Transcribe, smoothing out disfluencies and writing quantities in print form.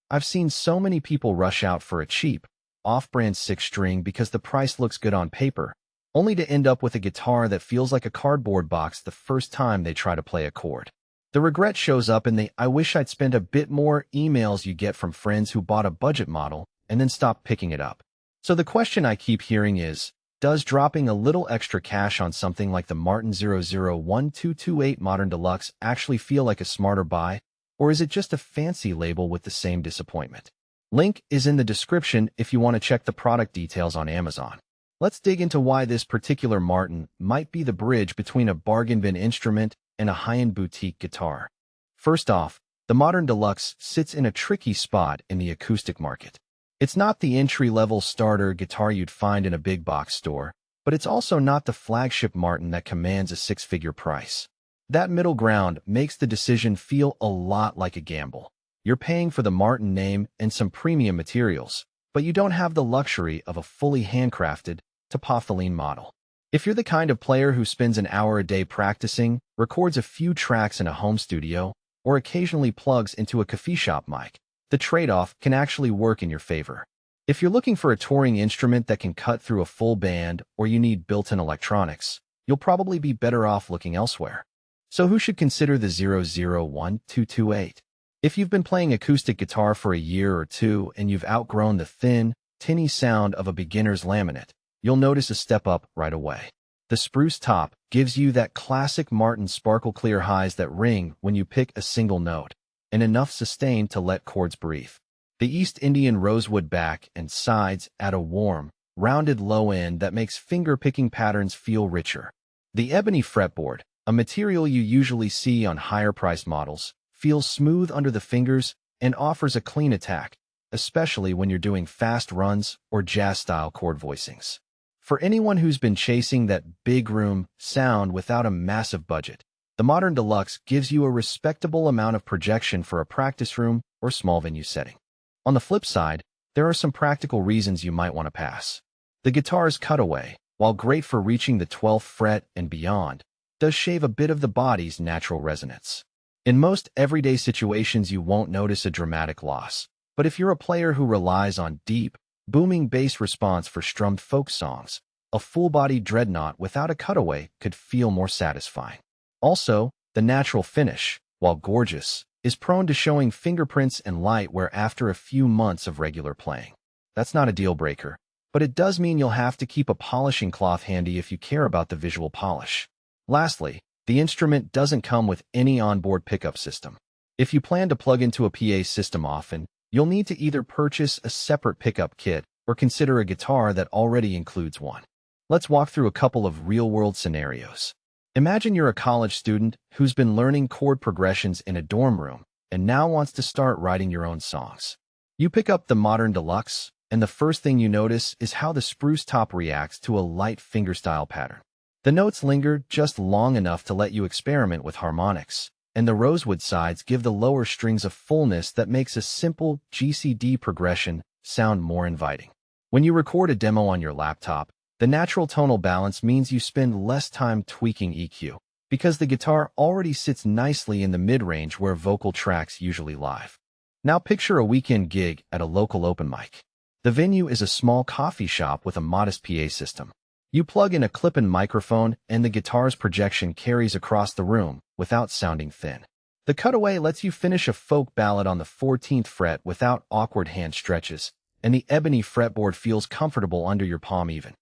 I've seen so many people rush out for a cheap, off-brand six-string because the price looks good on paper, only to end up with a guitar that feels like a cardboard box the first time they try to play a chord. The regret shows up in the "I wish I'd spent a bit more" emails you get from friends who bought a budget model and then stopped picking it up. So the question I keep hearing is, does dropping a little extra cash on something like the Martin 001228 Modern Deluxe actually feel like a smarter buy, or is it just a fancy label with the same disappointment? Link is in the description if you want to check the product details on Amazon. Let's dig into why this particular Martin might be the bridge between a bargain bin instrument and a high-end boutique guitar. First off, the Modern Deluxe sits in a tricky spot in the acoustic market. It's not the entry-level starter guitar you'd find in a big box store, but it's also not the flagship Martin that commands a six-figure price. That middle ground makes the decision feel a lot like a gamble. You're paying for the Martin name and some premium materials, but you don't have the luxury of a fully handcrafted, topophyline model. If you're the kind of player who spends an hour a day practicing, records a few tracks in a home studio, or occasionally plugs into a coffee shop mic, the trade-off can actually work in your favor. If you're looking for a touring instrument that can cut through a full band or you need built-in electronics, you'll probably be better off looking elsewhere. So who should consider the 001228? If you've been playing acoustic guitar for a year or two and you've outgrown the thin, tinny sound of a beginner's laminate, you'll notice a step up right away. The Spruce top gives you that classic Martin sparkle clear highs that ring when you pick a single note, and enough sustain to let chords breathe. The East Indian Rosewood back and sides add a warm, rounded low end that makes finger-picking patterns feel richer. The Ebony fretboard, a material you usually see on higher-priced models, feels smooth under the fingers and offers a clean attack, especially when you're doing fast runs or jazz-style chord voicings. For anyone who's been chasing that big room sound without a massive budget, the Modern Deluxe gives you a respectable amount of projection for a practice room or small venue setting. On the flip side, there are some practical reasons you might want to pass. The guitar's cutaway, while great for reaching the 12th fret and beyond, does shave a bit of the body's natural resonance. In most everyday situations, you won't notice a dramatic loss, but if you're a player who relies on deep, booming bass response for strummed folk songs, a full-body dreadnought without a cutaway could feel more satisfying. Also, the natural finish, while gorgeous, is prone to showing fingerprints and light wear after a few months of regular playing. That's not a deal-breaker, but it does mean you'll have to keep a polishing cloth handy if you care about the visual polish. Lastly, the instrument doesn't come with any onboard pickup system. If you plan to plug into a PA system often, you'll need to either purchase a separate pickup kit or consider a guitar that already includes one. Let's walk through a couple of real-world scenarios. Imagine you're a college student who's been learning chord progressions in a dorm room and now wants to start writing your own songs. You pick up the Modern Deluxe, and the first thing you notice is how the Spruce top reacts to a light fingerstyle pattern. The notes linger just long enough to let you experiment with harmonics, and the Rosewood sides give the lower strings a fullness that makes a simple GCD progression sound more inviting. When you record a demo on your laptop, the natural tonal balance means you spend less time tweaking EQ, because the guitar already sits nicely in the mid-range where vocal tracks usually live. Now picture a weekend gig at a local open mic. The venue is a small coffee shop with a modest PA system. You plug in a clip-in microphone and the guitar's projection carries across the room without sounding thin. The cutaway lets you finish a folk ballad on the 14th fret without awkward hand stretches, and the Ebony fretboard feels comfortable under your palm even.